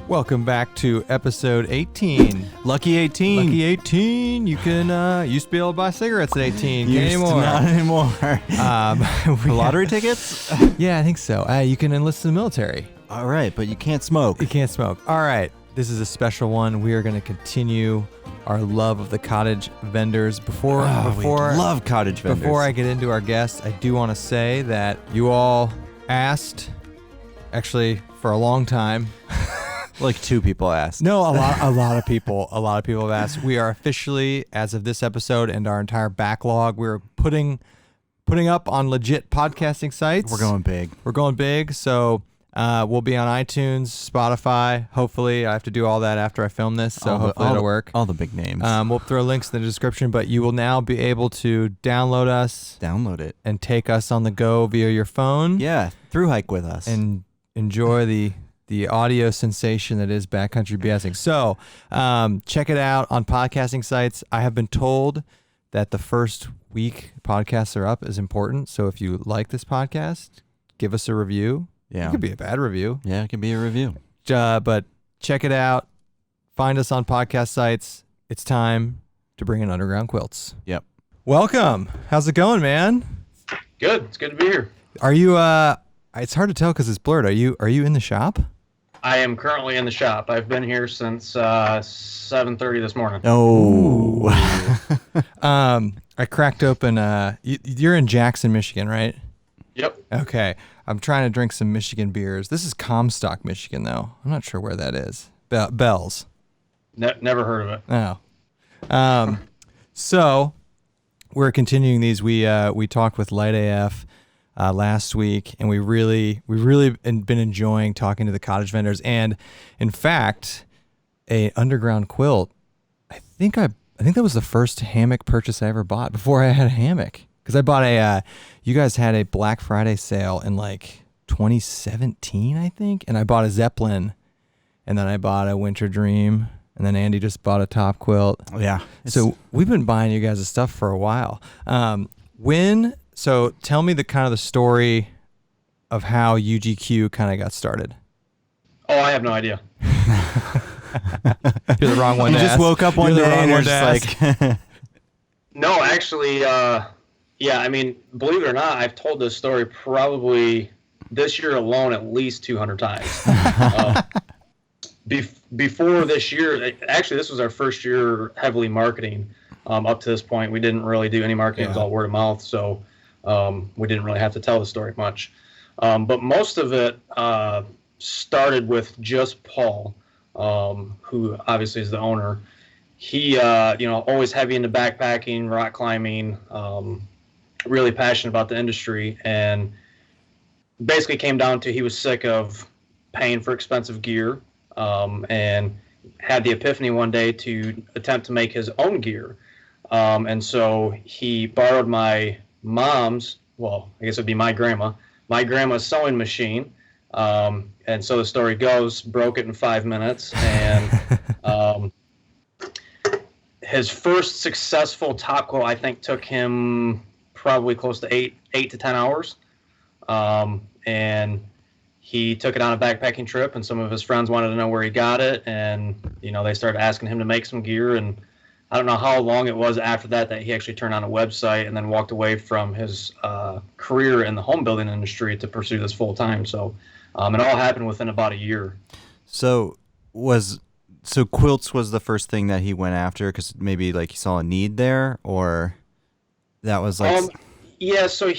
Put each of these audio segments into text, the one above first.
Welcome back to episode 18. Lucky 18. Lucky 18. You can used to be able to buy cigarettes at 18. Can't anymore. Not anymore. Lottery tickets? Yeah, I think so. You can enlist in the military. All right, but you can't smoke. You can't smoke. All right. This is a special one. We are going to continue our love of the cottage vendors. We love cottage vendors. Before I get into our guests, I do want to say that you all asked, actually for a long time. Like 2 people asked. No, a lot of people have asked. We are officially, as of this episode and our entire backlog, we're putting up on legit podcasting sites. We're going big. So we'll be on iTunes, Spotify. Hopefully, I have to do all that after I film this, so hopefully it'll work. All the big names. We'll throw links in the description, but you will now be able to download us. Download it. And take us on the go via your phone. Yeah, through hike with us. And enjoy the audio sensation that is Backcountry BSing. So check it out on podcasting sites. I have been told that the first week podcasts are up is important. So if you like this podcast, give us a review. Yeah. It could be a bad review. Yeah, it can be a review. But check it out. Find us on podcast sites. It's time to bring in Underground Quilts. Yep. Welcome. How's it going, man? Good. It's good to be here. Are you, it's hard to tell because it's blurred. Are you in the shop? I am currently in the shop. I've been here since 7:30 this morning. Oh. I cracked open, you're in Jackson, Michigan, right? Yep. Okay. I'm trying to drink some Michigan beers. This is Comstock, Michigan, though. I'm not sure where that is. Bells. Never heard of it. Oh. So we're continuing these. We talked with Light AF last week, and we really been enjoying talking to the cottage vendors. And in fact, a underground quilt. I think that was the first hammock purchase I ever bought before I had a hammock. Because I bought you guys had a Black Friday sale in like 2017, I think, and I bought a Zeppelin, and then I bought a Winter Dream, and then Andy just bought a top quilt. Yeah. So we've been buying you guys' stuff for a while. So tell me the story of how UGQ kind of got started. Oh, I have no idea. You're the wrong one to ask. You just woke up one day and you're just like... No, actually, yeah, I mean, believe it or not, I've told this story probably this year alone at least 200 times. Before this year, actually, this was our first year heavily marketing. Up to this point, we didn't really do any marketing. It was all word of mouth, so we didn't really have to tell the story much. But most of it started with just Paul, who obviously is the owner. He, always heavy into backpacking, rock climbing, really passionate about the industry, and basically came down to he was sick of paying for expensive gear, and had the epiphany one day to attempt to make his own gear. And so he borrowed my mom's, well, I guess it'd be my grandma's sewing machine. And so the story goes, broke it in 5 minutes, and his first successful top quilt, I think, took him probably close to 8 to 10 hours. And he took it on a backpacking trip, and some of his friends wanted to know where he got it. And, they started asking him to make some gear. And I don't know how long it was after that he actually turned on a website and then walked away from his career in the home building industry to pursue this full time. So it all happened within about a year. So quilts was the first thing that he went after because maybe like he saw a need there, or that was like... Yeah, so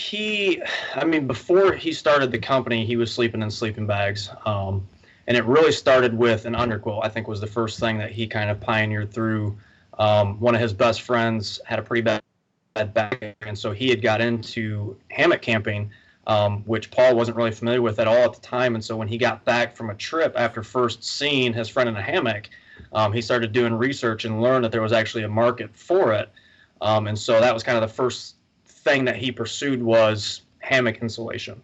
before he started the company, he was sleeping in sleeping bags. And it really started with an underquilt, I think was the first thing that he kind of pioneered through. One of his best friends had a pretty bad back, and so he had got into hammock camping, which Paul wasn't really familiar with at all at the time. And so when he got back from a trip after first seeing his friend in a hammock, he started doing research and learned that there was actually a market for it. And so that was kind of the first thing that he pursued was hammock insulation.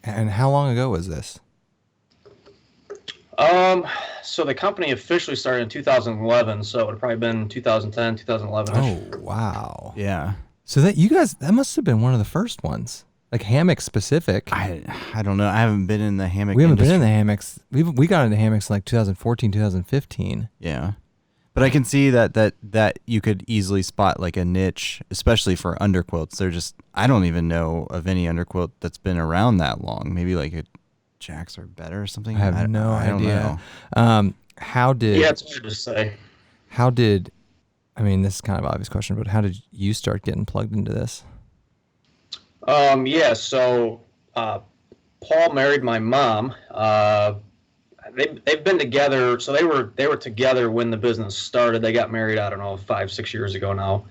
And how long ago was this? So the company officially started in 2011, so it would have probably been 2010, 2011. Oh, wow. Yeah. So that you guys, that must have been one of the first ones. Like hammock specific. I don't know. I haven't been in the hammock. We haven't industry. been in the hammocks. We got into hammocks in like 2014, 2015. Yeah. But I can see that you could easily spot like a niche, especially for underquilts. They're just, I don't even know of any underquilt that's been around that long. Maybe like a Jacks or better or something. I have no idea. How did? Yeah, it's hard to say. How did? I mean, this is kind of an obvious question, but how did you start getting plugged into this? Yeah. So Paul married my mom. They've been together. So they were together when the business started. They got married, I don't know, 5-6 years ago now.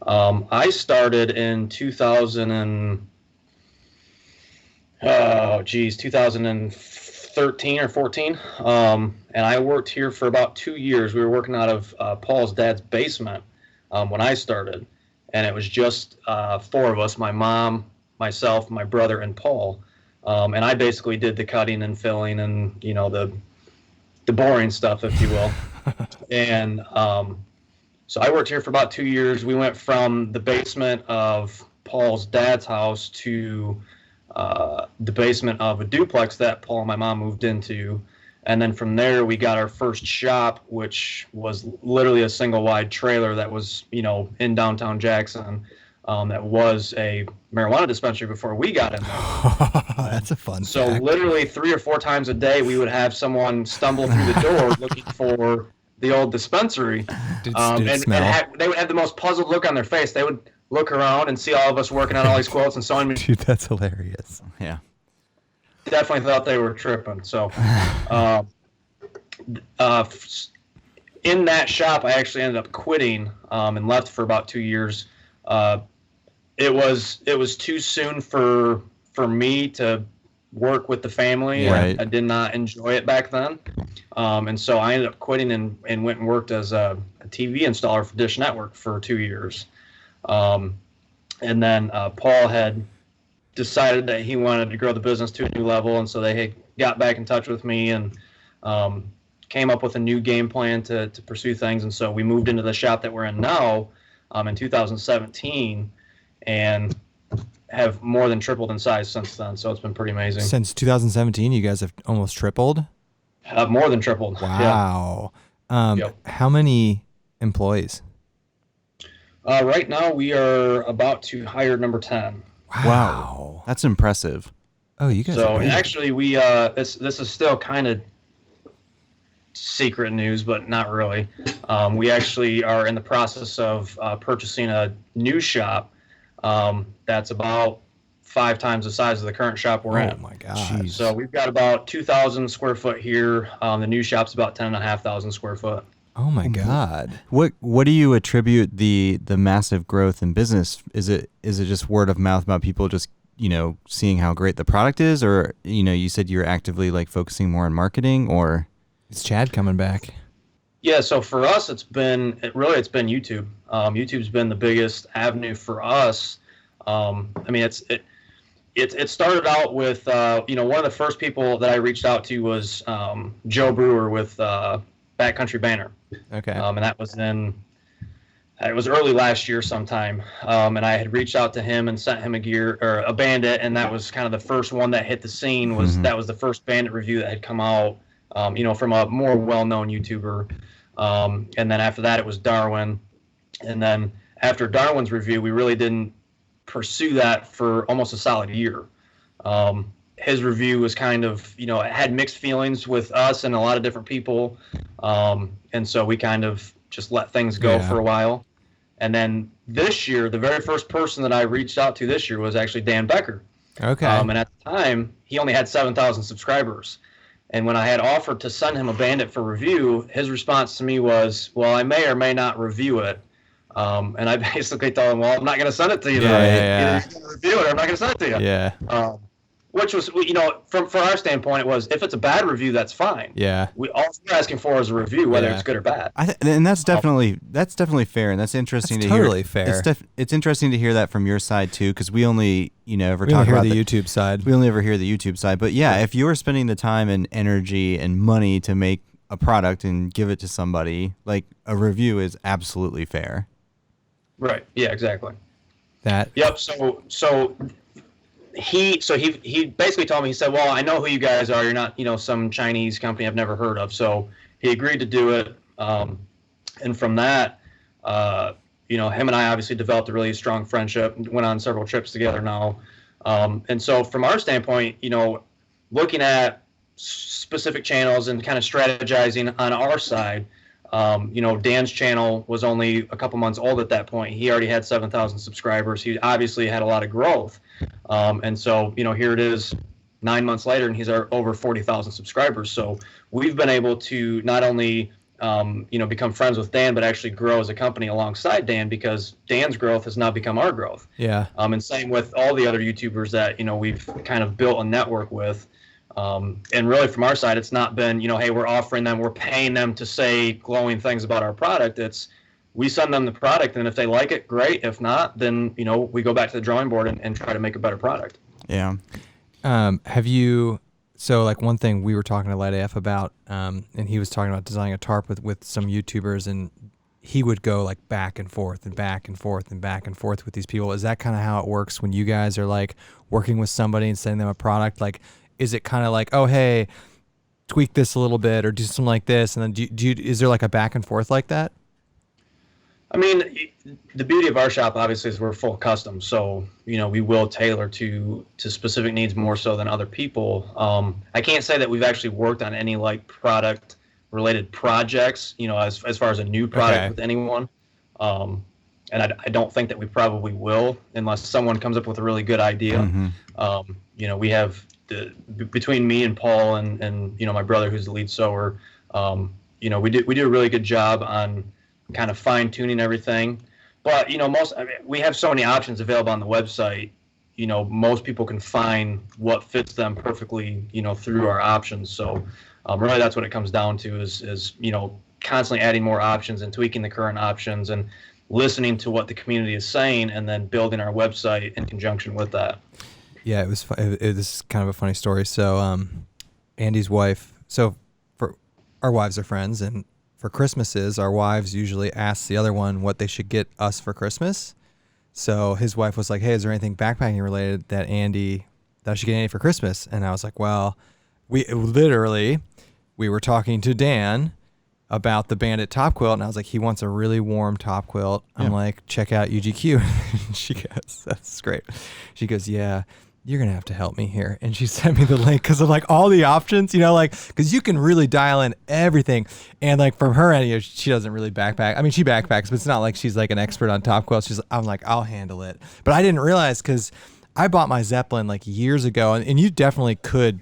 I started in 2013 or 14. And I worked here for about 2 years. We were working out of Paul's dad's basement when I started. And it was just 4 of us, my mom, myself, my brother, and Paul. And I basically did the cutting and filling and, the boring stuff, if you will. And so I worked here for about 2 years. We went from the basement of Paul's dad's house to the basement of a duplex that Paul and my mom moved into. And then from there, we got our first shop, which was literally a single wide trailer that was, in downtown Jackson. That was a marijuana dispensary before we got in there. That's a fun So fact. literally 3 or 4 times a day, we would have someone stumble through the door looking for the old dispensary. Did it smell? They would have the most puzzled look on their face. They would look around and see all of us working on all these quilts and sewing. Dude, that's hilarious. Yeah. Definitely thought they were tripping. So in that shop, I actually ended up quitting and left for about 2 years. It was too soon for me to work with the family. Right. I did not enjoy it back then. And so I ended up quitting and went and worked as a TV installer for Dish Network for 2 years. And then Paul had decided that he wanted to grow the business to a new level. And so they had got back in touch with me and came up with a new game plan to pursue things. And so we moved into the shop that we're in now in 2017 and have more than tripled in size since then. So it's been pretty amazing. Since 2017, you guys have almost tripled? More than tripled. Wow. Yep. How many employees? Right now, we are about to hire number 10. Wow. That's impressive. Oh, you guys So are big. actually, we this is still kind of secret news, but not really. We actually are in the process of purchasing a new shop that's about 5 times the size of the current shop we're in. Oh, my God. Jeez. So we've got about 2,000 square foot here. The new shop's about 10,500 square foot. Oh, my God. What do you attribute the massive growth in business? Is it just word of mouth about people just, seeing how great the product is, or, you said you're actively like focusing more on marketing, or? Is Chad coming back? Yeah, so for us, it's been YouTube. YouTube's been the biggest avenue for us. It started out with one of the first people that I reached out to was Joe Brewer with Backcountry Banner. Okay. And that was it was early last year sometime. And I had reached out to him and sent him a bandit, and that was kind of the first one that hit the scene. That was the first bandit review that had come out, from a more well-known YouTuber. And then after that, it was Darwin. And then after Darwin's review, we really didn't pursue that for almost a solid year. His review was kind of, it had mixed feelings with us and a lot of different people. And so we kind of just let things go for a while. And then this year, the very first person that I reached out to this year was actually Dan Becker. Okay. And at the time, he only had 7,000 subscribers. And when I had offered to send him a bandit for review, his response to me was, well, I may or may not review it. And I basically told him, well, I'm not going to send it to you. Yeah. Either you're going to review it or I'm not going to send it to you. Yeah. Which was, from our standpoint, it was, if it's a bad review, that's fine. Yeah. All we're asking for is a review, whether Yeah. it's good or bad. And that's definitely fair, and that's interesting That's to hear. totally fair. It's interesting to hear that from your side too, because we only ever We talk don't hear about the YouTube side. We only ever hear the YouTube side. But yeah, if you are spending the time and energy and money to make a product and give it to somebody, like, a review is absolutely fair. Right. Yeah, exactly. That. Yep. So he basically told me, he said, well, I know who you guys are. You're not, some Chinese company I've never heard of. So he agreed to do it. And from that, him and I obviously developed a really strong friendship, went on several trips together now. And so from our standpoint, looking at specific channels and kind of strategizing on our side, Dan's channel was only a couple months old at that point. He already had 7,000 subscribers. He obviously had a lot of growth. And so, here it is 9 months later, and he's over 40,000 subscribers. So we've been able to not only, become friends with Dan, but actually grow as a company alongside Dan, because Dan's growth has now become our growth. Yeah. And same with all the other YouTubers that, we've kind of built a network with. And really from our side, it's not been, hey, we're paying them to say glowing things about our product. It's, we send them the product, and if they like it, great. If not, then, we go back to the drawing board and try to make a better product. Yeah. So like one thing we were talking to Light AF about, and he was talking about designing a tarp with some YouTubers, and he would go like back and forth and back and forth and back and forth with these people. Is that kind of how it works when you guys are like working with somebody and sending them a product? Like, is it kind of like, oh, hey, tweak this a little bit or do something like this? And then is there like a back and forth like that? I mean, the beauty of our shop obviously is we're full custom. So, we will tailor to specific needs more so than other people. I can't say that we've actually worked on any like product related projects, as far as a new product with anyone. And I don't think that we probably will unless someone comes up with a really good idea. Mm-hmm. We have between me and Paul and my brother, who's the lead sewer, we do a really good job on kind of fine tuning everything. But, we have so many options available on the website. Most people can find what fits them perfectly, through our options. So really that's what it comes down to is constantly adding more options and tweaking the current options and listening to what the community is saying and then building our website in conjunction with that. Yeah, this is kind of a funny story. So Andy's wife, our wives are friends, and for Christmases, our wives usually ask the other one what they should get us for Christmas. So his wife was like, hey, is there anything backpacking related that I should get Andy for Christmas? And I was like, well, we were talking to Dan about the Bandit top quilt, and I was like, he wants a really warm top quilt. I'm like, check out UGQ. And she goes, that's great. She goes, yeah, you're going to have to help me here. And she sent me the link because of like all the options, because you can really dial in everything. And like from her end, she doesn't really backpack. I mean, she backpacks, but it's not like she's like an expert on top quilts. I'm like, I'll handle it. But I didn't realize, because I bought my Zeppelin like years ago, and you definitely could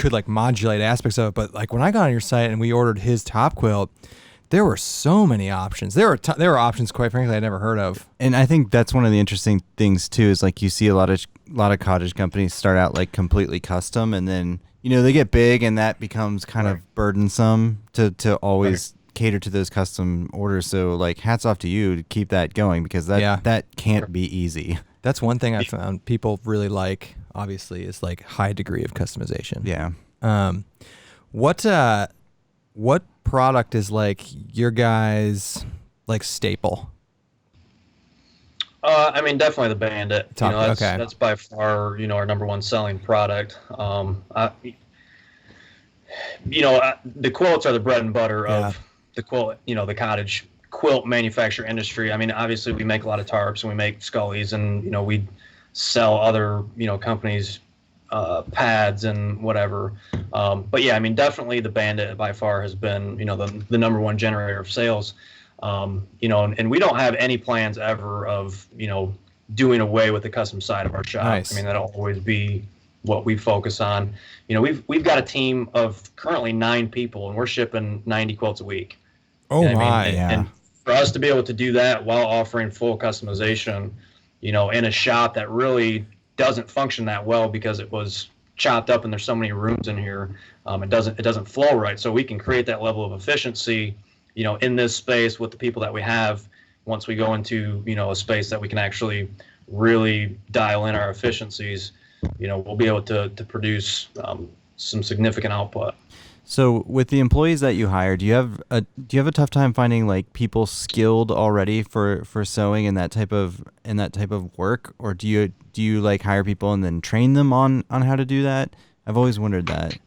like modulate aspects of it. But like when I got on your site and we ordered his top quilt, there were so many options. There were options, quite frankly, I never heard of. And I think that's one of the interesting things too, is like you see a lot of cottage companies start out like completely custom, and then they get big, and that becomes kind of burdensome to always cater to those custom orders. So like hats off to you to keep that going, because that can't be easy. That's one thing I found people really like, obviously, is like high degree of customization. Yeah. What product is like your guys' like staple? I mean, definitely the Bandit. That's by far, our number one selling product. The quilts are the bread and butter of the quilt, the cottage quilt manufacturer industry. I mean, obviously we make a lot of tarps and we make scullies, and, we sell other, companies, pads and whatever. But yeah, I mean, definitely the Bandit by far has been, the number one generator of sales. And we don't have any plans ever of, doing away with the custom side of our shop. Nice. I mean, that'll always be what we focus on. We've got a team of currently 9 people, and we're shipping 90 quilts a week. Oh, my. And for us to be able to do that while offering full customization, in a shop that really doesn't function that well because it was chopped up and there's so many rooms in here, it doesn't flow right. So we can create that level of efficiency, in this space with the people that we have. Once we go into, a space that we can actually really dial in our efficiencies, we'll be able to produce some significant output. So with the employees that you hire, do you have a tough time finding like people skilled already for sewing and that type of work, or do you like hire people and then train them on how to do that? I've always wondered that.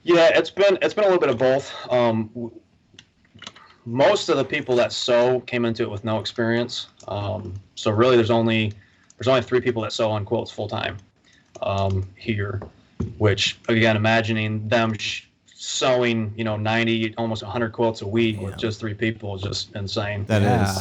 Yeah, it's been a little bit of both. Most of the people that sew came into it with no experience. So really, there's only 3 people that sew on quilts full time here. Which again, imagining them sewing 90, almost 100 quilts a week with just 3 people is just insane. That is.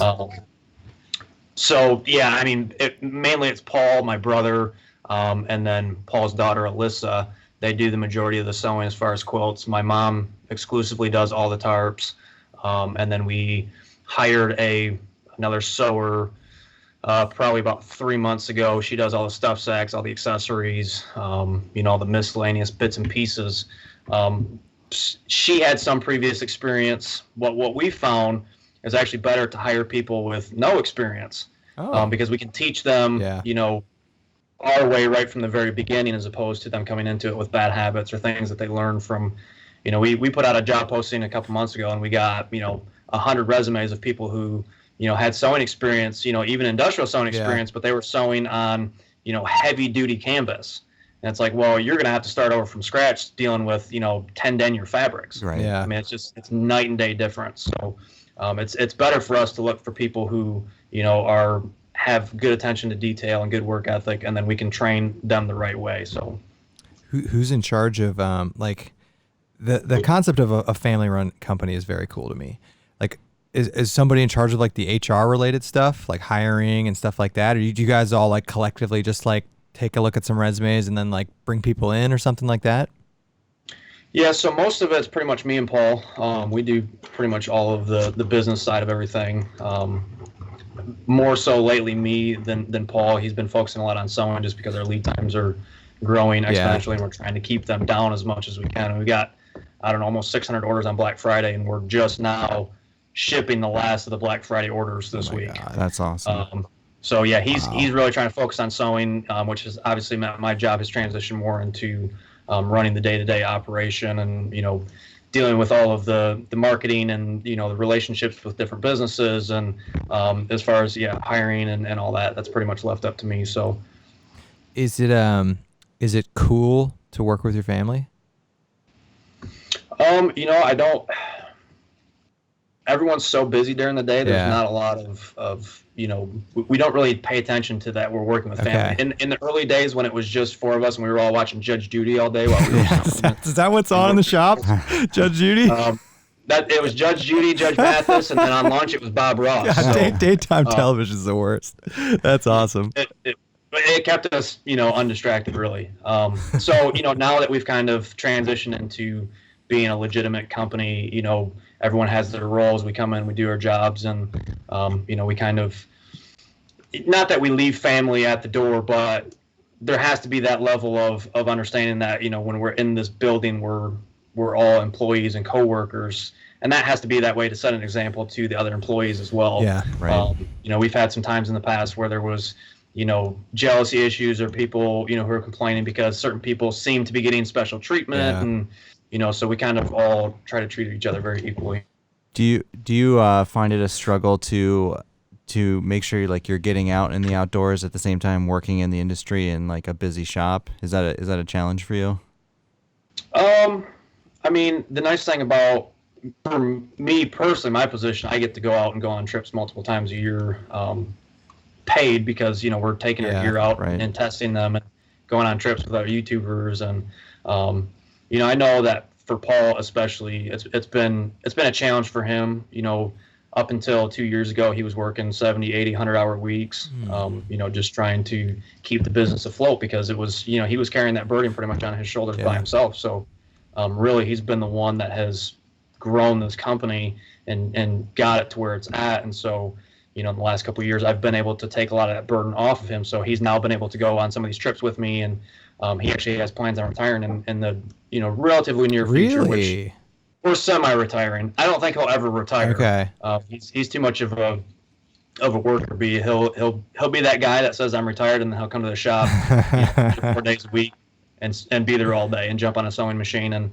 So yeah, I mean, mainly it's Paul, my brother, and then Paul's daughter Alyssa. They do the majority of the sewing as far as quilts. My mom exclusively does all the tarps, and then we hired another sewer probably about 3 months ago. She does all the stuff sacks, all the accessories, all the miscellaneous bits and pieces. She had some previous experience. What we found is actually better to hire people with no experience, because we can teach them, our way right from the very beginning, as opposed to them coming into it with bad habits or things that they learn from. We put out a job posting a couple months ago, and we got 100 resumes of people who had sewing experience, even industrial sewing experience, but they were sewing on heavy duty canvas. And it's like, well, you're going to have to start over from scratch dealing with 10 denier fabrics. Right. Yeah. I mean, it's night and day difference. So it's better for us to look for people who have good attention to detail and good work ethic, and then we can train them the right way. So who's in charge of like the concept of a family run company is very cool to me. Like, is somebody in charge of like the HR related stuff, like hiring and stuff like that, or do you guys all like collectively just like take a look at some resumes and then like bring people in or something like that? Yeah, so most of it's pretty much me and Paul. We do pretty much all of the business side of everything. More so lately me than Paul. He's been focusing a lot on sewing just because our lead times are growing exponentially, and we're trying to keep them down as much as we can. And we got, almost 600 orders on Black Friday, and we're just now shipping the last of the Black Friday orders this week. God, that's awesome. So yeah, he's really trying to focus on sewing, which has obviously meant my job has transitioned more into running the day-to-day operation and dealing with all of the marketing and the relationships with different businesses, and as far as hiring and all that, that's pretty much left up to me. So is it cool to work with your family? I don't. Everyone's so busy during the day. There's not a lot of we don't really pay attention to that. We're working with family. In the early days when it was just 4 of us and we were all watching Judge Judy all day while we were is that what's on in the shop? Judge Judy? That it was Judge Judy, Judge Mathis, and then on lunch it was Bob Ross. Daytime television is the worst. That's awesome. It kept us, undistracted, really. So, now that we've kind of transitioned into being a legitimate company, everyone has their roles. We come in, we do our jobs, and, we kind of, not that we leave family at the door, but there has to be that level of understanding that, when we're in this building, we're all employees and coworkers, and that has to be that way to set an example to the other employees as well. Yeah, right. We've had some times in the past where there was, jealousy issues or people, who are complaining because certain people seem to be getting special treatment, and so we kind of all try to treat each other very equally. Do you find it a struggle to make sure you're getting out in the outdoors at the same time working in the industry in like a busy shop? Is that a challenge for you? I mean, the nice thing about, for me personally, my position, I get to go out and go on trips multiple times a year, paid, because we're taking our gear out and testing them and going on trips with other YouTubers, and I know that for Paul especially, it's been a challenge for him. Up until 2 years ago, he was working 70, 80, 100-hour weeks, just trying to keep the business afloat, because it was, he was carrying that burden pretty much on his shoulders by himself. So really, he's been the one that has grown this company and got it to where it's at. And so, in the last couple of years, I've been able to take a lot of that burden off of him. So he's now been able to go on some of these trips with me, and he actually has plans on retiring in the relatively near future, which we're semi-retiring. I don't think he'll ever retire. Okay. He's too much of a worker bee. He'll be that guy that says I'm retired, and then he'll come to the shop 4 days a week and be there all day and jump on a sewing machine. And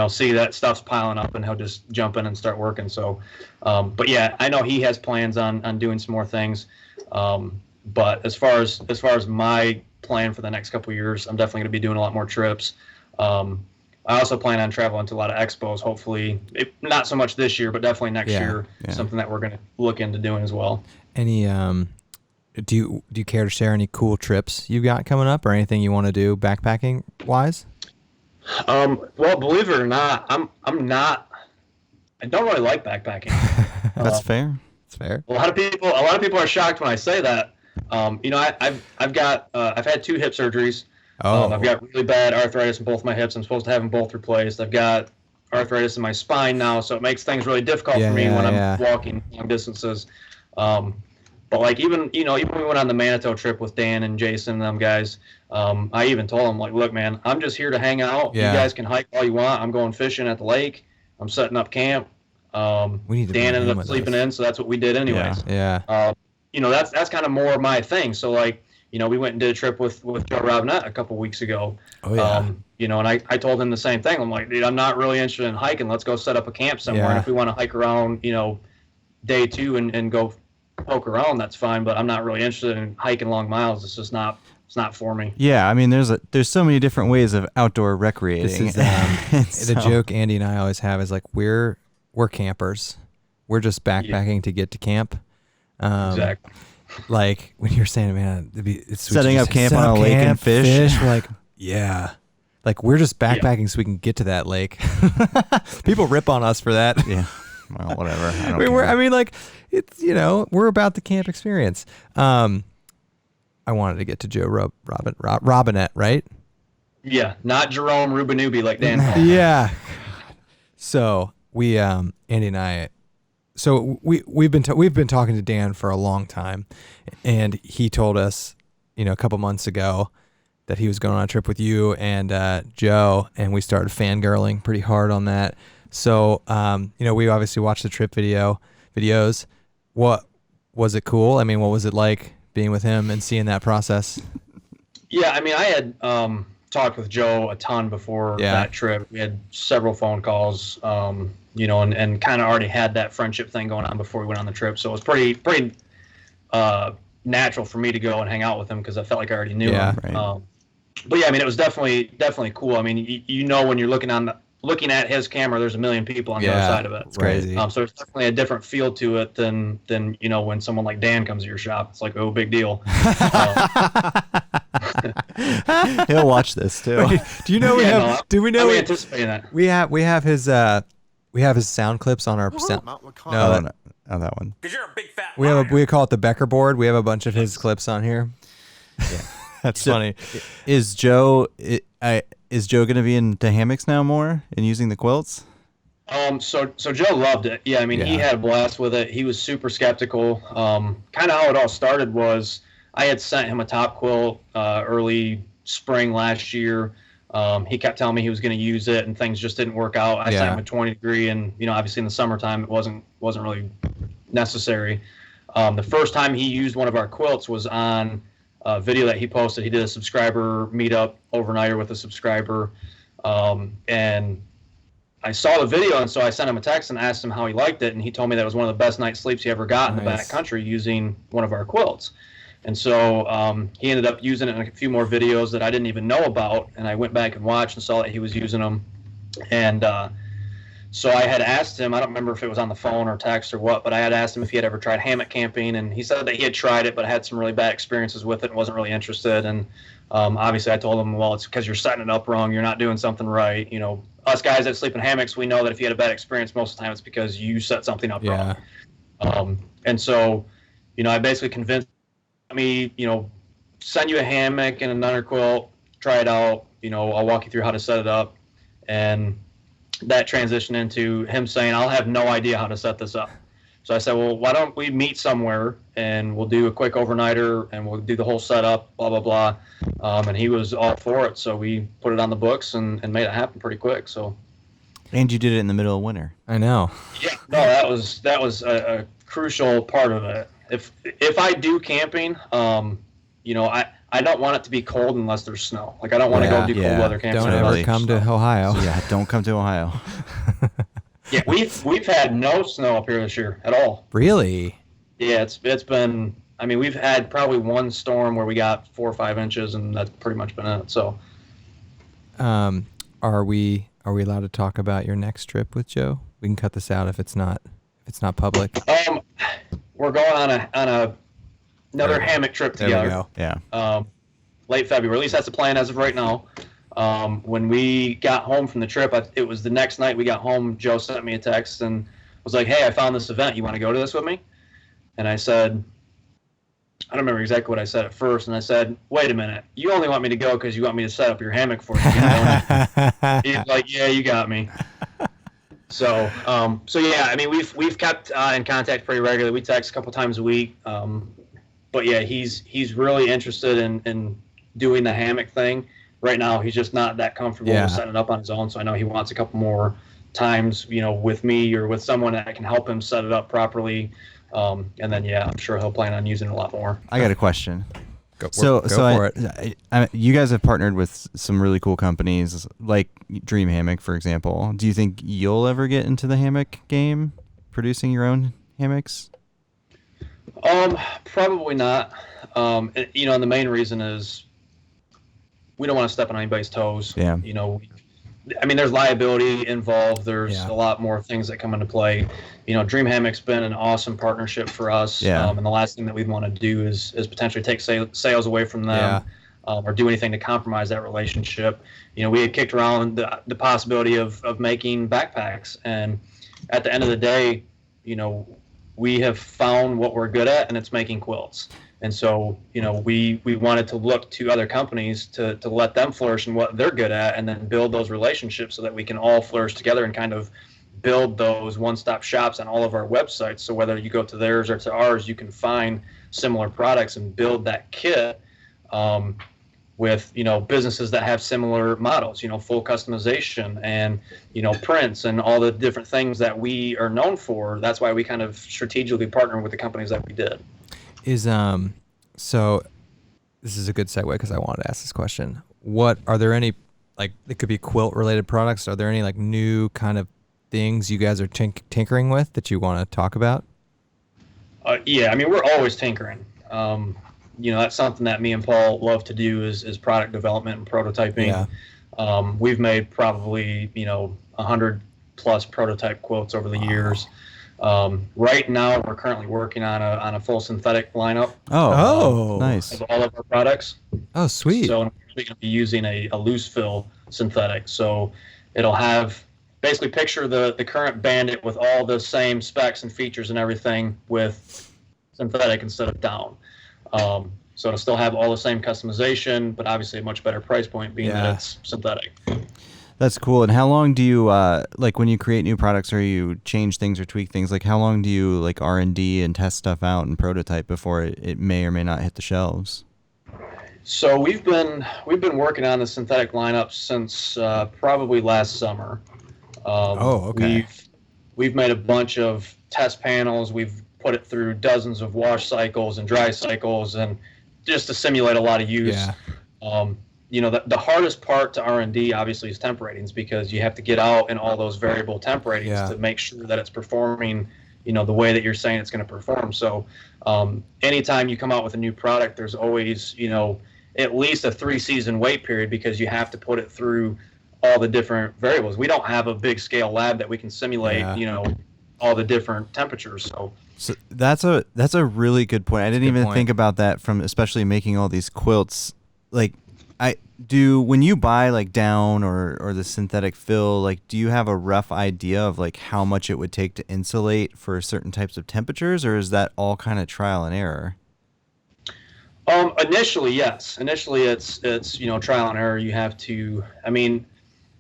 see that stuff's piling up, and he'll just jump in and start working. So, but yeah, I know he has plans on doing some more things. But as far as my plan for the next couple of years, I'm definitely going to be doing a lot more trips. I also plan on traveling to a lot of expos, hopefully, not so much this year, but definitely next year, something that we're going to look into doing as well. Any, do you care to share any cool trips you've got coming up, or anything you want to do backpacking wise? Well, believe it or not, I don't really like backpacking. That's fair. That's fair. A lot of people are shocked when I say that. I've had 2 hip surgeries. I've got really bad arthritis in both my hips. I'm supposed to have them both replaced. I've got arthritis in my spine now, so it makes things really difficult for me when I'm walking long distances. But like even when we went on the Manitou trip with Dan and Jason and them guys, I even told them, like, look, man, I'm just here to hang out. You guys can hike all you want. I'm going fishing at the lake. I'm setting up camp. Dan ended up sleeping in, so that's what we did anyways. That's kind of more my thing. So like, we went and did a trip with Joe Robinet a couple weeks ago. And I told him the same thing. I'm like, dude, I'm not really interested in hiking. Let's go set up a camp somewhere. And if we want to hike around, day 2 and go poke around, that's fine. But I'm not really interested in hiking long miles. It's not for me. Yeah, I mean, there's so many different ways of outdoor recreating. This is the joke Andy and I always have is like, we're campers. We're just backpacking to get to camp. Exactly. Like when you're saying, man, it's setting up camp on a lake and fish. We're like, yeah. Like we're just backpacking so we can get to that lake. People rip on us for that. Yeah. Well, whatever. I mean, like it's, we're about the camp experience. I wanted to get to Joe Robinet, right? Yeah. Not Jerome Rubinubi like Dan. Yeah. So we, Andy and I, we've been talking to Dan for a long time, and he told us, a couple months ago that he was going on a trip with you and Joe, and we started fangirling pretty hard on that. So, we obviously watched the trip videos. What was it cool? I mean, what was it like being with him and seeing that process? Yeah, I mean, I had talked with Joe a ton before that trip. We had several phone calls. And kind of already had that friendship thing going on before we went on the trip. So it was pretty natural for me to go and hang out with him because I felt like I already knew him. Right. But yeah, I mean, it was definitely cool. I mean, when you're looking at his camera, there's a million people on the other side of it. It's crazy. So it's definitely a different feel to it than when someone like Dan comes to your shop. It's like, oh, big deal. He'll watch this too. Wait, do you know we have? Do we know? I'm anticipating that. We have his sound clips on our sound. No, that one. Because you're a big fat liar. We call it the Becker board. We have a bunch of his clips on here. Yeah, that's funny. Is Joe going to be into hammocks now more and using the quilts? So Joe loved it. Yeah, I mean, he had a blast with it. He was super skeptical. Kind of how it all started was I had sent him a top quilt early spring last year. He kept telling me he was going to use it, and things just didn't work out. I sent him a 20 degree, and obviously in the summertime it wasn't really necessary. The first time he used one of our quilts was on a video that he posted. He did a subscriber meetup overnighter with a subscriber, and I saw the video, and so I sent him a text and asked him how he liked it, and he told me that it was one of the best night's sleeps he ever got in the backcountry using one of our quilts. And so he ended up using it in a few more videos that I didn't even know about, and I went back and watched and saw that he was using them. And so I had asked him, I don't remember if it was on the phone or text or what, but I had asked him if he had ever tried hammock camping, and he said that he had tried it but had some really bad experiences with it and wasn't really interested. And obviously I told him, well, it's because you're setting it up wrong, you're not doing something right. Us guys that sleep in hammocks, we know that if you had a bad experience, most of the time it's because you set something up wrong. And so, I basically convinced me, send you a hammock and another quilt, try it out, I'll walk you through how to set it up. And that transitioned into him saying, I'll have no idea how to set this up. So I said, well, why don't we meet somewhere and we'll do a quick overnighter and we'll do the whole setup, blah, blah, blah. And he was all for it. So we put it on the books and made it happen pretty quick. So. And you did it in the middle of winter. I know. Yeah, no, that was a crucial part of it. If I do camping, I I don't want it to be cold unless there's snow. Like I don't want to go do cold weather camping. Don't ever come to Ohio. So, yeah, don't come to Ohio. Yeah, we've had no snow up here this year at all. Really? Yeah, it's been. I mean, we've had probably one storm where we got 4 or 5 inches, and that's pretty much been it. So, are we allowed to talk about your next trip with Joe? We can cut this out if it's not public. We're going on another hammock trip together. There we go. Yeah. Late February. At least that's the plan as of right now. When we got home from the trip, it was the next night we got home. Joe sent me a text and was like, "Hey, I found this event. You want to go to this with me?" And I said, I don't remember exactly what I said at first. And I said, "Wait a minute. You only want me to go because you want me to set up your hammock for you." He's like, "Yeah, you got me." So yeah, I mean, we've kept in contact pretty regularly. We text a couple times a week. But yeah, he's really interested in doing the hammock thing. Right now, he's just not that comfortable with setting it up on his own. So I know he wants a couple more times, with me or with someone that can help him set it up properly. And then, I'm sure he'll plan on using it a lot more. I got a question. Go for it. You guys have partnered with some really cool companies like Dream Hammock, for example. Do you think you'll ever get into the hammock game, producing your own hammocks? Probably not. And the main reason is we don't want to step on anybody's toes. Yeah. I mean, there's liability involved. There's a lot more things that come into play. Dream Hammock's been an awesome partnership for us. Yeah. And the last thing that we'd want to do is potentially take sales away from them or do anything to compromise that relationship. We had kicked around the possibility of making backpacks. And at the end of the day, we have found what we're good at, and it's making quilts. And so, we wanted to look to other companies to let them flourish in what they're good at and then build those relationships so that we can all flourish together and kind of build those one-stop shops on all of our websites. So whether you go to theirs or to ours, you can find similar products and build that kit with, businesses that have similar models, full customization and, prints and all the different things that we are known for. That's why we kind of strategically partner with the companies that we did. So this is a good segue because I wanted to ask this question. Are there any, like, it could be quilt related products? Are there any like new kind of things you guys are tinkering with that you want to talk about? Yeah, I mean, we're always tinkering. That's something that me and Paul love to do is product development and prototyping. Yeah. We've made probably, 100 plus prototype quilts over the years. Right now, we're currently working on a full synthetic lineup. Nice. Of all of our products. Oh, sweet. So we're going to be using a loose fill synthetic. So it'll have basically picture the current Bandit with all the same specs and features and everything with synthetic instead of down. So it'll still have all the same customization, but obviously a much better price point being that it's synthetic. That's cool. And how long do you like when you create new products or you change things or tweak things? Like how long do you like R&D and test stuff out and prototype before it may or may not hit the shelves? So we've been working on the synthetic lineup since probably last summer. Okay. We've made a bunch of test panels. We've put it through dozens of wash cycles and dry cycles, and just to simulate a lot of use. Yeah. The hardest part to R&D obviously is temp ratings, because you have to get out in all those variable temp ratings to make sure that it's performing, the way that you're saying it's going to perform. So anytime you come out with a new product, there's always, at least a 3-season wait period, because you have to put it through all the different variables. We don't have a big scale lab that we can simulate, all the different temperatures. So that's a really good point. I didn't even think about that, from especially making all these quilts. Like when you buy like down or the synthetic fill, like do you have a rough idea of like how much it would take to insulate for certain types of temperatures, or is that all kind of trial and error? Initially, yes. Initially, it's trial and error. You have to. I mean,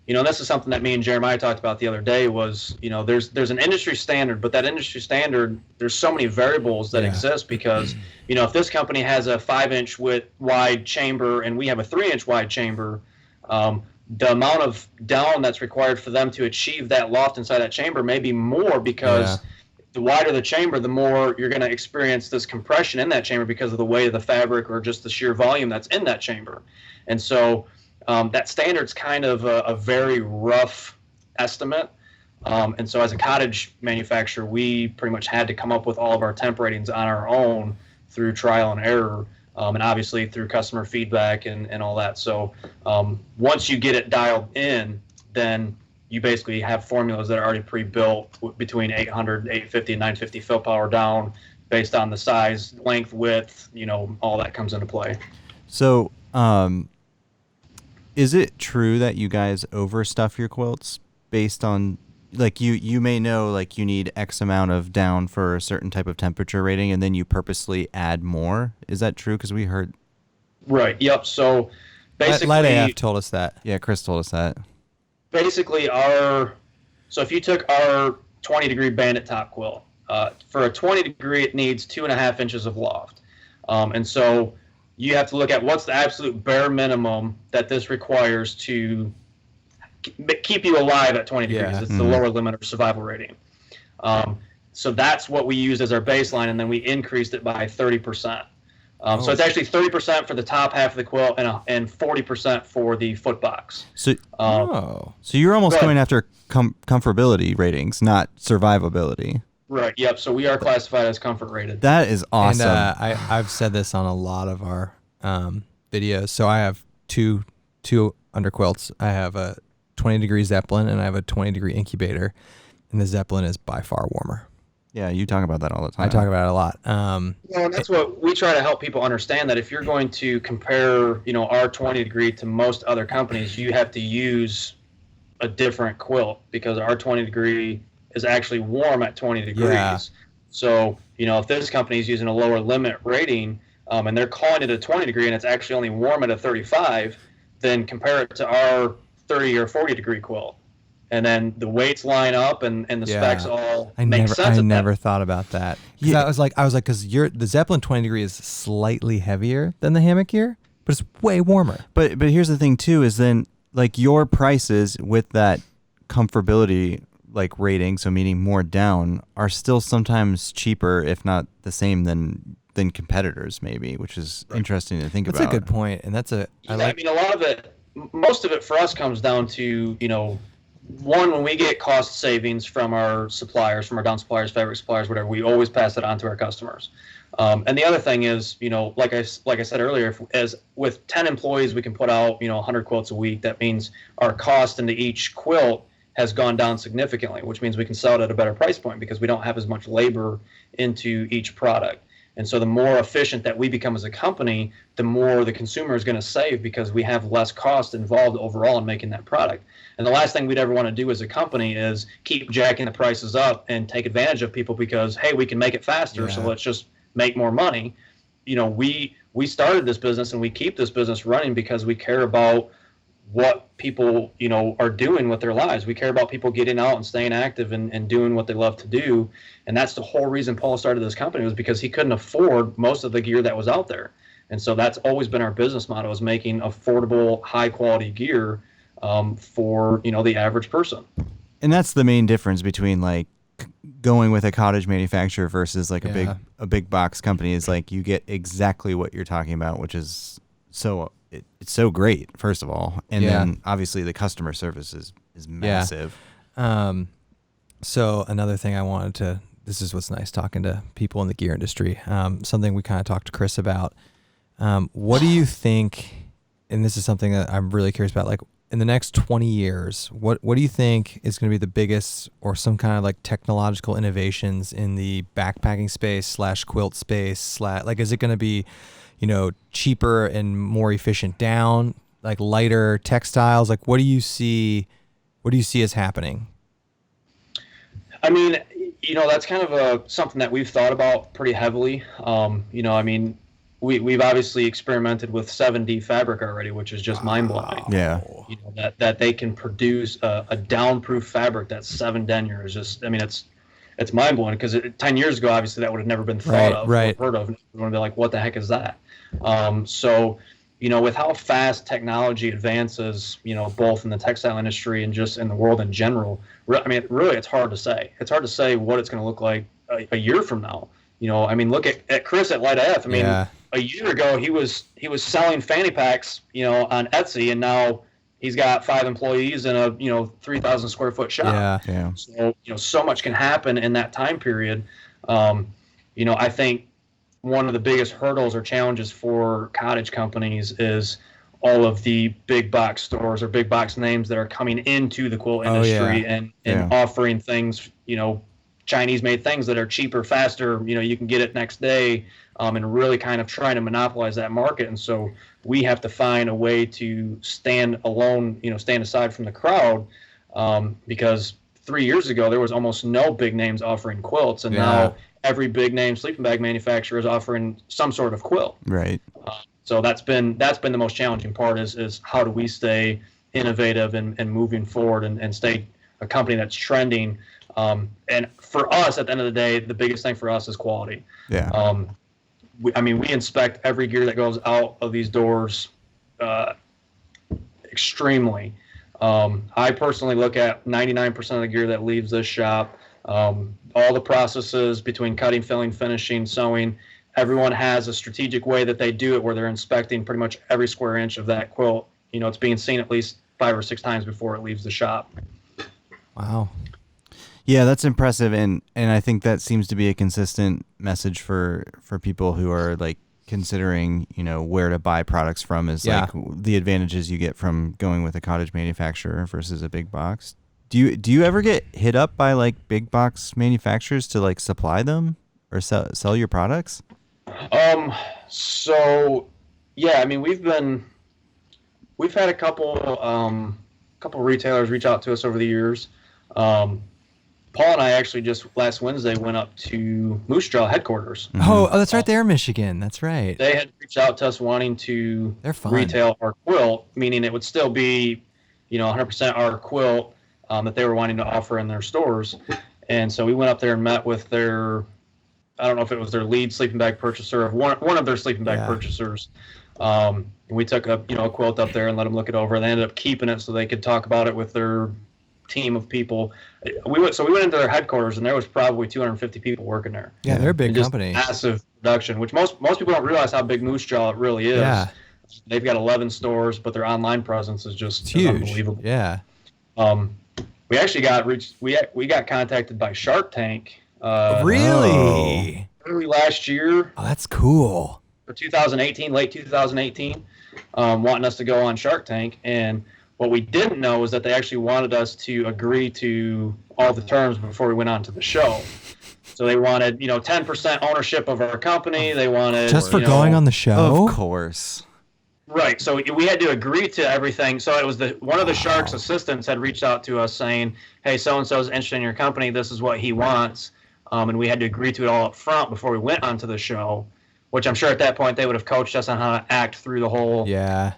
this is something that me and Jeremiah talked about the other day. Was there's an industry standard, but that industry standard, there's so many variables that exist, because if this company has a 5-inch wide chamber and we have a 3-inch wide chamber, the amount of down that's required for them to achieve that loft inside that chamber may be more, because the wider the chamber, the more you're going to experience this compression in that chamber because of the weight of the fabric or just the sheer volume that's in that chamber. And so that standard's kind of a very rough estimate. And so as a cottage manufacturer, we pretty much had to come up with all of our temp ratings on our own through trial and error, and obviously through customer feedback and all that. So once you get it dialed in, then you basically have formulas that are already pre-built between 800, 850, and 950 fill power down based on the size, length, width, all that comes into play. So is it true that you guys overstuff your quilts based on, like, you may know, like, you need X amount of down for a certain type of temperature rating, and then you purposely add more? Is that true? Because we heard... Right, yep. So basically... Light AF told us that. Yeah, Chris told us that. Basically, so if you took our 20-degree bandit top quilt, for a 20-degree, it needs 2.5 inches of loft. And so you have to look at what's the absolute bare minimum that this requires to keep you alive at 20 degrees. Yeah. It's the lower limit of survival rating. So that's what we used as our baseline, and then we increased it by 30%. So it's actually 30% for the top half of the quilt and 40% for the foot box. So, So you're almost going after comfortability ratings, not survivability. Right. Yep. So we are classified as comfort rated. That is awesome. And I've said this on a lot of our videos. So I have two underquilts. I have a 20-degree Zeppelin and I have a 20-degree incubator, and the Zeppelin is by far warmer. Yeah, you talk about that all the time. I talk about it a lot. And that's what we try to help people understand, that if you're going to compare, our 20-degree to most other companies, you have to use a different quilt because our 20-degree is actually warm at 20 degrees. Yeah. So, if this company is using a lower limit rating and they're calling it a 20-degree and it's actually only warm at a 35, then compare it to our 30 or 40-degree quilt. And then the weights line up and the specs all make sense. I never thought about that. Yeah. I was like, because the Zeppelin 20-degree is slightly heavier than the hammock gear, but it's way warmer. But here's the thing too, is then, like, your prices with that comfortability, like, rating, so meaning more down, are still sometimes cheaper, if not the same, than competitors maybe, which is interesting to think about. That's a good point, and that's a lot of it, most of it for us comes down to one, when we get cost savings from our suppliers, from our down suppliers, fabric suppliers, whatever, we always pass it on to our customers. And the other thing is, like I said earlier, as with 10 employees, we can put out 100 quilts a week. That means our cost into each quilt has gone down significantly, which means we can sell it at a better price point because we don't have as much labor into each product. And so the more efficient that we become as a company, the more the consumer is going to save because we have less cost involved overall in making that product. And the last thing we'd ever want to do as a company is keep jacking the prices up and take advantage of people because, hey, we can make it faster, so let's just make more money. We started this business and we keep this business running because we care about what people, are doing with their lives. We care about people getting out and staying active and doing what they love to do. And that's the whole reason Paul started this company, was because he couldn't afford most of the gear that was out there. And so that's always been our business model, is making affordable, high quality gear for, the average person. And that's the main difference between, like, going with a cottage manufacturer versus, like, a big box company, is, like, you get exactly what you're talking about, which is it's so great, first of all, and then obviously the customer service is massive. So another thing I wanted to, this is what's nice talking to people in the gear industry, something we kind of talked to Chris about. What do you think, and this is something that I'm really curious about, like, in the next 20 years, what do you think is going to be the biggest, or some kind of, like, technological innovations in the backpacking space / quilt space / like, is it going to be, cheaper and more efficient down, like lighter textiles? Like, what do you see as happening? I mean, that's kind of something that we've thought about pretty heavily. We've obviously experimented with 7D fabric already, which is just mind-blowing. Yeah. That they can produce a down-proof fabric that's 7 denier is just, it's mind-blowing, because 10 years ago, obviously, that would have never been thought of or heard of. Everyone would be like, what the heck is that? So, with how fast technology advances, both in the textile industry and just in the world in general, really, it's hard to say. It's hard to say what it's going to look like a year from now. I mean, look at Chris at Light AF. I mean, Yeah. a year ago he was selling fanny packs, on Etsy, and now he's got 5 employees in a 3,000 square foot shop. Yeah. So so much can happen in that time period. I think one of the biggest hurdles or challenges for cottage companies is all of the big box stores or big box names that are coming into the quilt industry and offering things, Chinese made things that are cheaper, faster, you can get it next day, and really kind of trying to monopolize that market. And so we have to find a way to stand alone, stand aside from the crowd, because 3 years ago there was almost no big names offering quilts, and now every big name sleeping bag manufacturer is offering some sort of quilt. Right. So that's been the most challenging part is how do we stay innovative and moving forward and stay a company that's trending. And for us, at the end of the day, the biggest thing for us is quality. Yeah. We inspect every gear that goes out of these doors extremely. I personally look at 99% of the gear that leaves this shop. All the processes between cutting, filling, finishing, sewing, everyone has a strategic way that they do it where they're inspecting pretty much every square inch of that quilt. It's being seen at least 5 or 6 times before it leaves the shop. Wow. Yeah, that's impressive, and I think that seems to be a consistent message for people who are like considering, where to buy products from is like the advantages you get from going with a cottage manufacturer versus a big box. Do you ever get hit up by like big box manufacturers to like supply them or sell your products? So yeah, we've had a couple retailers reach out to us over the years. Paul and I actually just last Wednesday went up to Moose Jaw headquarters. Mm-hmm. Oh, that's right there in Michigan. That's right. They had reached out to us wanting to retail our quilt, meaning it would still be, 100% our quilt that they were wanting to offer in their stores. And so we went up there and met with their, I don't know if it was their lead sleeping bag purchaser or one of their sleeping bag purchasers. We took a quilt up there and let them look it over. They ended up keeping it so they could talk about it with their team of people. We went into their headquarters, and there was probably 250 people working there. Yeah, they're a big company. Massive production, which most people don't realize how big Moose Jaw it really is. Yeah. They've got 11 stores, but their online presence is just huge. Unbelievable. Yeah. We actually we got contacted by Shark Tank. Really? Early last year. Oh, that's cool. For 2018, late 2018, wanting us to go on Shark Tank. And what we didn't know was that they actually wanted us to agree to all the terms before we went on to the show. So they wanted, 10% ownership of our company. They wanted just for going on the show. Of course. Right. So we had to agree to everything. So it was one of the Shark's assistants had reached out to us saying, "Hey, so and so is interested in your company. This is what he wants," and we had to agree to it all up front before we went onto the show. Which I'm sure at that point they would have coached us on how to act through the whole. Yeah.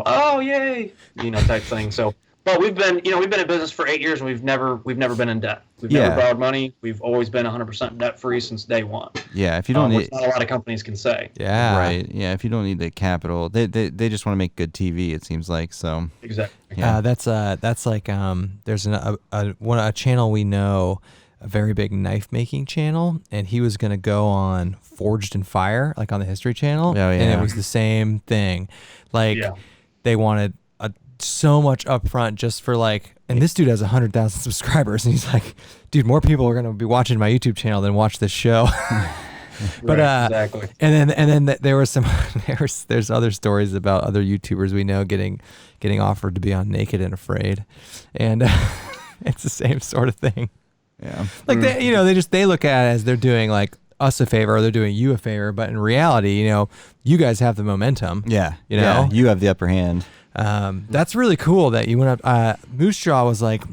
Oh yay, type thing. So, but we've been in business for 8 years and we've never been in debt. We've never borrowed money. We've always been 100% debt free since day one. Yeah, if you don't need, which not a lot of companies can say. Yeah. Right. Yeah, if you don't need the capital, they just want to make good TV. It seems like so. Exactly. Yeah. That's like there's a channel we know, a very big knife making channel, and he was gonna go on Forged in Fire, like on the History Channel. Oh, yeah. And it was the same thing. Like they wanted so much upfront just for like, and this dude has 100,000 subscribers, and he's like, dude, more people are gonna be watching my YouTube channel than watch this show. But exactly. And then there was there's other stories about other YouTubers we know getting offered to be on Naked and Afraid, and it's the same sort of thing. Yeah. Like they look at it as they're doing like us a favor or they're doing you a favor, but in reality, you guys have the momentum. Yeah. You know? Yeah, you have the upper hand. That's really cool that you went up. Moose Jaw was like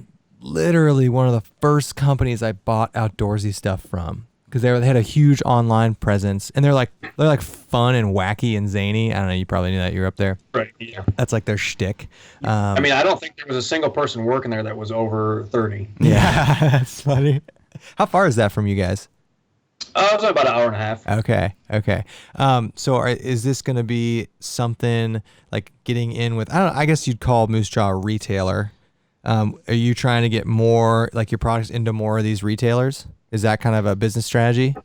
literally one of the first companies I bought outdoorsy stuff from, because they had a huge online presence, and they're like fun and wacky and zany. I don't know, you probably knew that, you were up there. Right. Yeah. That's like their shtick. I don't think there was a single person working there that was over 30. Yeah, that's funny. How far is that from you guys? It was about an hour and a half. Okay. So is this going to be something like getting in with, I guess you'd call Moose Jaw a retailer. Are you trying to get more like your products into more of these retailers? Is that kind of a business strategy?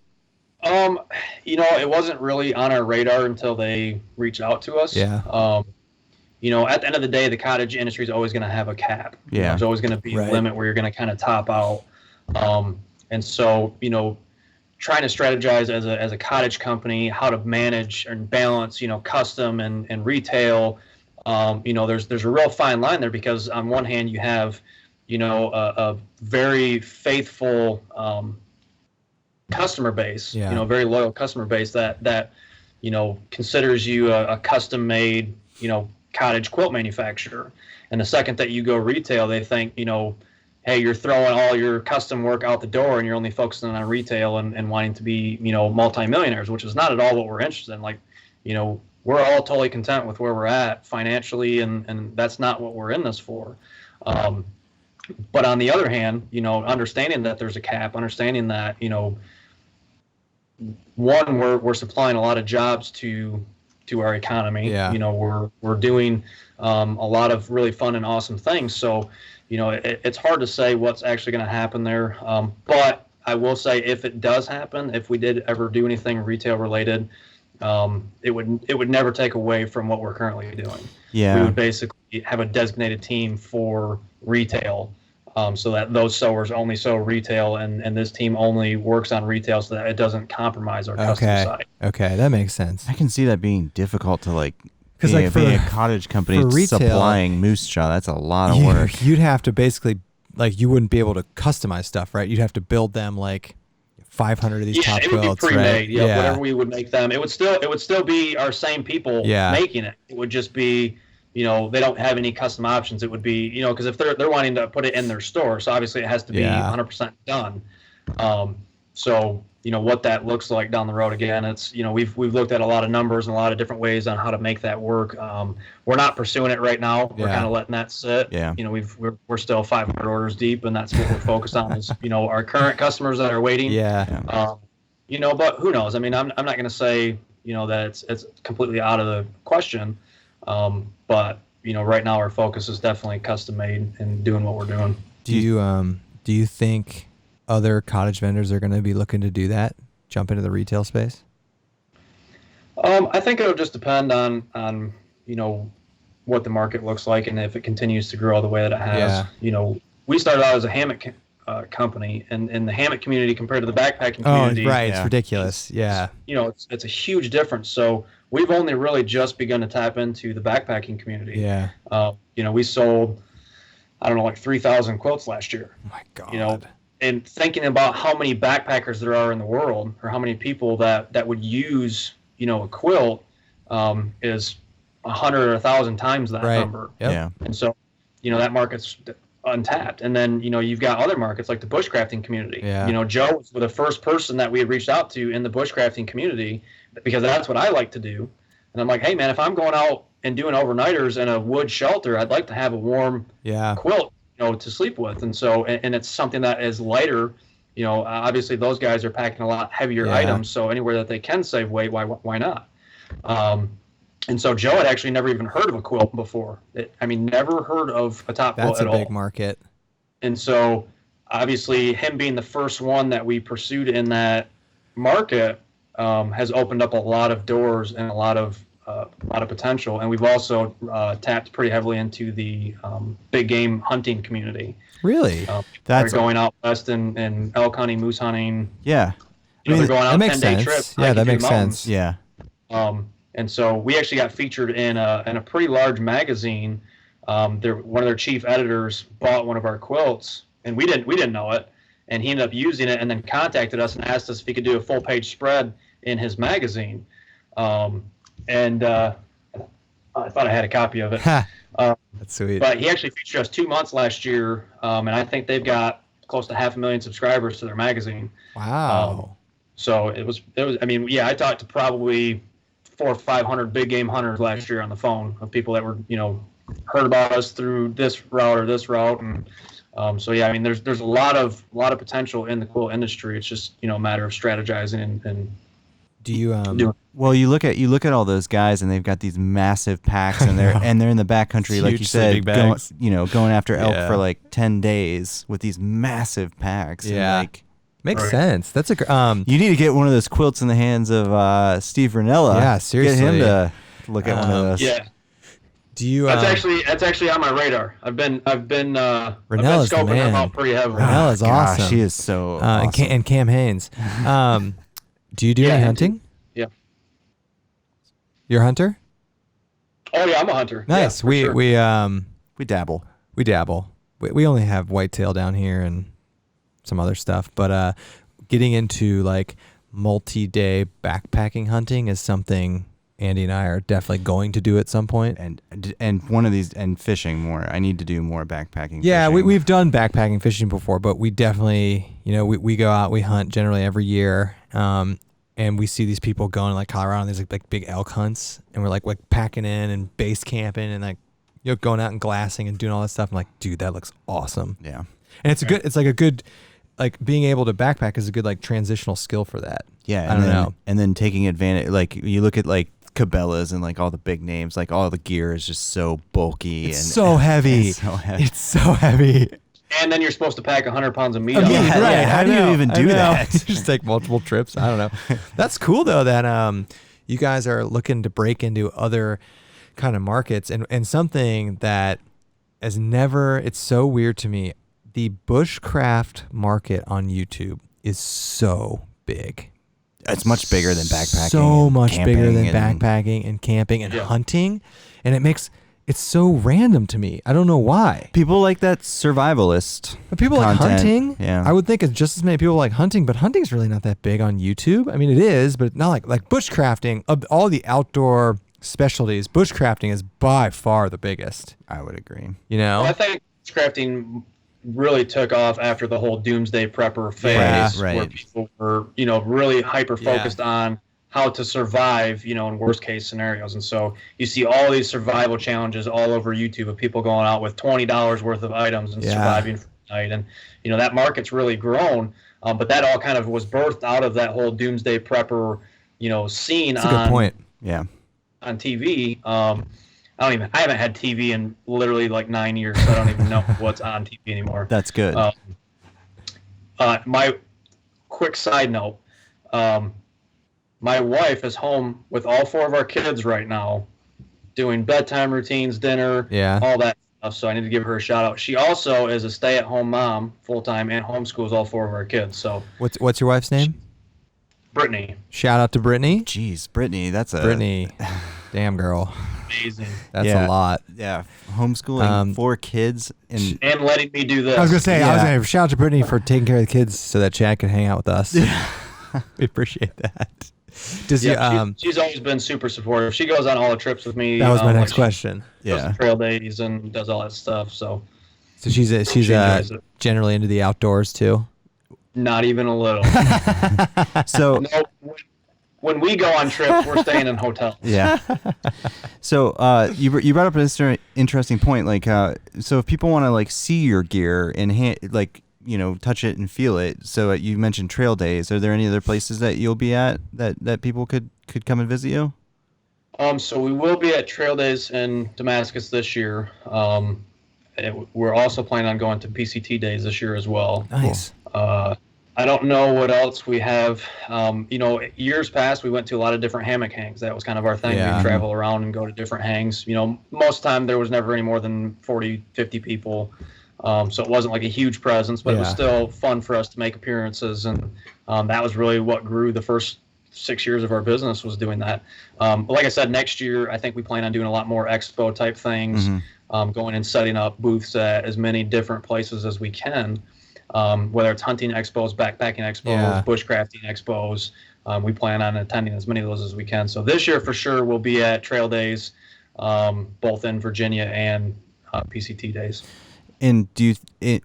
It wasn't really on our radar until they reached out to us. Yeah. At the end of the day, the cottage industry is always going to have a cap. Yeah. There's always going to be a limit where you're going to kind of top out. And so, trying to strategize as a cottage company, how to manage and balance, custom and retail. There's a real fine line there, because on one hand you have, a very faithful customer base, very loyal customer base that considers you a custom made, cottage quilt manufacturer. And the second that you go retail, they think, hey, you're throwing all your custom work out the door and you're only focusing on retail and wanting to be, multimillionaires, which is not at all what we're interested in. Like, we're all totally content with where we're at financially, and that's not what we're in this for. But on the other hand, understanding that there's a cap, understanding that, one, we're supplying a lot of jobs to our economy. Yeah. We're doing a lot of really fun and awesome things. So, it's hard to say what's actually going to happen there. But I will say, if it does happen, if we did ever do anything retail related, it would never take away from what we're currently doing. Yeah. We would basically have a designated team for retail, so that those sewers only sew retail, and this team only works on retail, so that it doesn't compromise our customer side. Okay, that makes sense. I can see that being difficult to because being a cottage company retail, supplying moose jaw. That's a lot of work. You'd have to basically, you wouldn't be able to customize stuff, right? You'd have to build them 500 of these top quilts, it would be pre-made. right? Yeah, whatever we would make them. It would still be our same people making it. It would just be, they don't have any custom options. It would be, because if they're wanting to put it in their store, so obviously it has to be 100% done. So, what that looks like down the road, again, it's, we've looked at a lot of numbers and a lot of different ways on how to make that work. We're not pursuing it right now. We're kind of letting that sit. Yeah. We're still 500 orders deep, and that's what we're focused on is, our current customers that are waiting. Yeah. But who knows? I mean, I'm not going to say, that it's completely out of the question. But, right now our focus is definitely custom made and doing what we're doing. Do you think other cottage vendors are going to be looking to do that, jump into the retail space? I think it'll just depend on what the market looks like, and if it continues to grow the way that it has. We started out as a hammock company, and the hammock community compared to the backpacking community. Oh, right. It's ridiculous. Yeah. It's a huge difference. So we've only really just begun to tap into the backpacking community. Yeah. We sold, 3,000 quilts last year. Oh my God. And thinking about how many backpackers there are in the world, or how many people that would use, a quilt, is 100 or 1,000 times that number. Yep. Yeah. And so, that market's untapped. And then, you've got other markets like the bushcrafting community. Yeah. Joe was the first person that we had reached out to in the bushcrafting community, because that's what I like to do. And I'm like, hey man, if I'm going out and doing overnighters in a wood shelter, I'd like to have a warm quilt, to sleep with. And so, and it's something that is lighter. Obviously those guys are packing a lot heavier items. So anywhere that they can save weight, why not? And so Joe had actually never even heard of a quilt before. Never heard of a top quilt at all. That's a big market. And so obviously him being the first one that we pursued in that market has opened up a lot of doors and a lot of potential. And we've also tapped pretty heavily into the big game hunting community. Really? They're going out west and elk hunting, moose hunting. Yeah. They're going out 10-day trips. trips. Yeah, that makes sense. Yeah. And so we actually got featured in a pretty large magazine. One of their chief editors bought one of our quilts, and we didn't know it. And he ended up using it, and then contacted us and asked us if he could do a full page spread in his magazine. And I thought I had a copy of it. That's sweet. But he actually featured us 2 months last year, and I think they've got close to 500,000 subscribers to their magazine. Wow. So it was. I talked to probably 400 or 500 big game hunters last year on the phone, of people that were, heard about us through this route or this route. And there's a lot of potential in the quilt industry. It's just, a matter of strategizing and do you doing. Well, you look at all those guys, and they've got these massive packs, and they're in the backcountry, like you said, going after elk for 10 days with these massive packs. Yeah. And Makes Right. sense. That's a You need to get one of those quilts in the hands of Steve Ranella. Yeah, seriously. Get him to look at one of those. Yeah. Do you? That's actually on my radar. I've been Ranella's the scoping him man. out pretty heavily. Ranella's Gosh, awesome. she is so awesome. And Cam Haynes. Do you do Yeah, any and- hunting? Yeah. You're a hunter? Oh yeah, I'm a hunter. Nice. Yeah, for sure. We dabble. We dabble. We only have whitetail down here and some other stuff, but getting into like multi-day backpacking hunting is something Andy and I are definitely going to do at some point. And one of these, and fishing more. I need to do more backpacking. Yeah, fishing. we've done backpacking fishing before, but we definitely, we go out, we hunt generally every year, and we see these people going to like Colorado and there's like big elk hunts, and we're like packing in and base camping and like going out and glassing and doing all that stuff. I'm like, dude, that looks awesome. Yeah. And it's like a good, like being able to backpack is a good like transitional skill for that. Yeah, I don't know. And then taking advantage, like you look at like Cabela's and like all the big names, like all the gear is just so bulky It's and so heavy. It's so heavy. It's so heavy. And then you're supposed to pack 100 pounds of meat. I mean, on it. Yeah, right. how I do you know, even I do know. that? Just take multiple trips. I don't know. That's cool though that you guys are looking to break into other kind of markets and something that has never. It's so weird to me. The bushcraft market on YouTube is so big. It's much bigger than backpacking. So and much bigger than camping and- backpacking and camping and Yeah. hunting, and it's so random to me. I don't know why. People like that survivalist. But people like content. hunting. Yeah. I would think it's just as many people like hunting, but hunting's really not that big on YouTube. I mean, it is, but not like bushcrafting. Of all the outdoor specialties, bushcrafting is by far the biggest. I would agree. You know? Well, I think crafting really took off after the whole doomsday prepper phase, Yeah, right. where people were, really hyper focused on how to survive, in worst case scenarios. And so you see all these survival challenges all over YouTube of people going out with $20 worth of items and Yeah. surviving for the night. And, that market's really grown. But that all kind of was birthed out of that whole doomsday prepper, scene That's a good point. Yeah. on TV. I haven't had TV in literally like 9 years, so I don't even know what's on TV anymore. That's good. My quick side note, my wife is home with all 4 of our kids right now, doing bedtime routines, dinner, Yeah. all that stuff. So I need to give her a shout out. She also is a stay-at-home mom, full-time, and homeschools all 4 of our kids. So What's your wife's name? Brittany, Shout out to Brittany. Jeez, Brittany, that's a Brittany, damn girl, amazing, that's Yeah. a lot. Yeah, homeschooling 4 kids and and letting me do this. I was gonna say, Yeah. shout out to Brittany for taking care of the kids so that Chad could hang out with us. We appreciate that. Does Yeah, you she's always been super supportive. She goes on all the trips with me. that was my like next she question. does yeah. the trail days and does all that stuff. So So she's She enjoys it. generally into the outdoors too. not even a little. So No, when we go on trips, we're staying in hotels. yeah. So you brought up an interesting point. Like so if people want to like see your gear and touch it and feel it. So you mentioned trail days. Are there any other places that you'll be at that people could come and visit you? So we will be at trail days in Damascus this year. We're also planning on going to PCT days this year as well. Nice. I don't know what else we have. Years past, we went to a lot of different hammock hangs. That was kind of our thing. Yeah. We'd travel around and go to different hangs. Most of the time there was never any more than 40, 50 people. So it wasn't like a huge presence, but it was Yeah. still fun for us to make appearances. And that was really what grew the first 6 years of our business, was doing that. But like I said, next year, I think we plan on doing a lot more expo type things, going and setting up booths at as many different places as we can. Whether it's hunting expos, backpacking expos, Yeah. bushcrafting expos. We plan on attending as many of those as we can. So this year for sure we'll be at trail days, both in Virginia and PCT days. And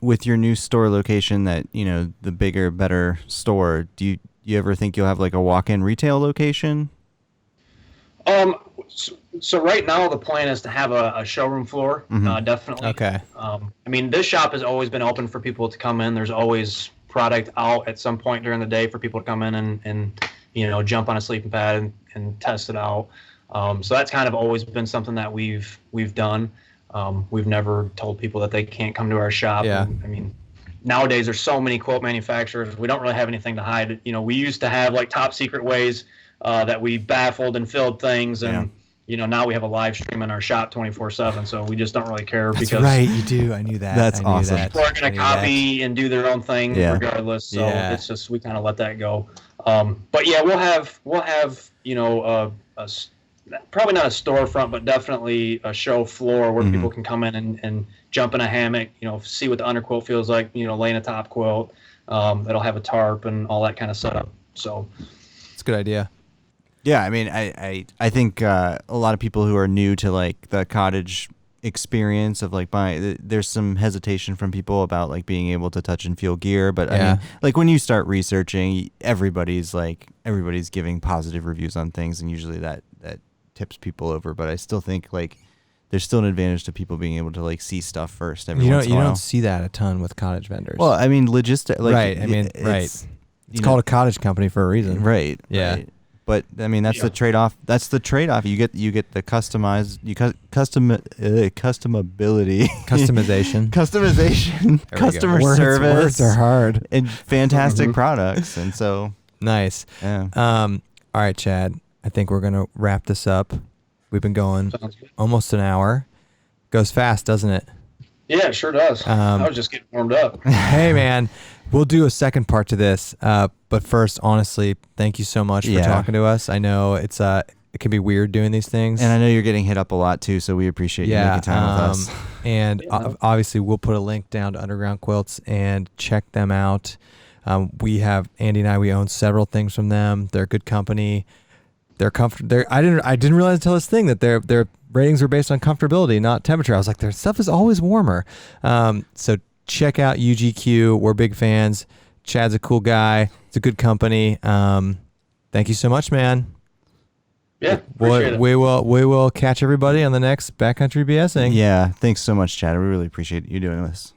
with your new store location, that the bigger, better store, do you ever think you'll have like a walk-in retail location? So right now the plan is to have a showroom floor, definitely. Okay. This shop has always been open for people to come in. There's always product out at some point during the day for people to come in and jump on a sleeping pad and test it out. So that's kind of always been something that we've done. We've never told people that they can't come to our shop. Yeah. nowadays there's so many quilt manufacturers. We don't really have anything to hide. You know, we used to have like top secret ways that we baffled and filled things, and you know, now we have a live stream in our shop 24/7. So we just don't really care. That's because right, you do. I knew that. That's I knew awesome. that. people are going to copy and do their own thing regardless. So it's just, we kind of let that go. But yeah, we'll have you know, probably not a storefront, but definitely a show floor where people can come in and jump in a hammock, you know, see what the underquilt feels like, you know, laying a top quilt. It'll have a tarp and all that kind of setup. So it's a good idea. Yeah, I mean, I think a lot of people who are new to like the cottage experience of like buying, there's some hesitation from people about like being able to touch and feel gear, but I mean, like when you start researching, everybody's giving positive reviews on things, and usually that tips people over. But I still think like there's still an advantage to people being able to like see stuff first. You don't see that a ton with cottage vendors. Well, I mean, like, right. I mean, it's called a cottage company for a reason. Right. Yeah. Right. But I mean, that's the trade-off. That's the trade-off. You get the customizability, customer service. Words are hard. And fantastic products. And so nice. Yeah. All right, Chad. I think we're gonna wrap this up. We've been going almost an hour. Goes fast, doesn't it? Yeah, it sure does. I was just getting warmed up. Hey, man. We'll do a second part to this. But first, honestly, thank you so much for talking to us. I know it can be weird doing these things. And I know you're getting hit up a lot too, so we appreciate you making time with us. And obviously, we'll put a link down to Underground Quilts and check them out. We have, Andy and we own several things from them. They're a good company. They're comfortable. I didn't realize until this thing that their ratings were based on comfortability, not temperature. I was like, their stuff is always warmer. So check out UGQ. We're big fans. Chad's a cool guy. It's a good company. Thank you so much, man. Yeah, appreciate it. We will catch everybody on the next Backcountry BSing. Yeah, thanks so much, Chad. We really appreciate you doing this.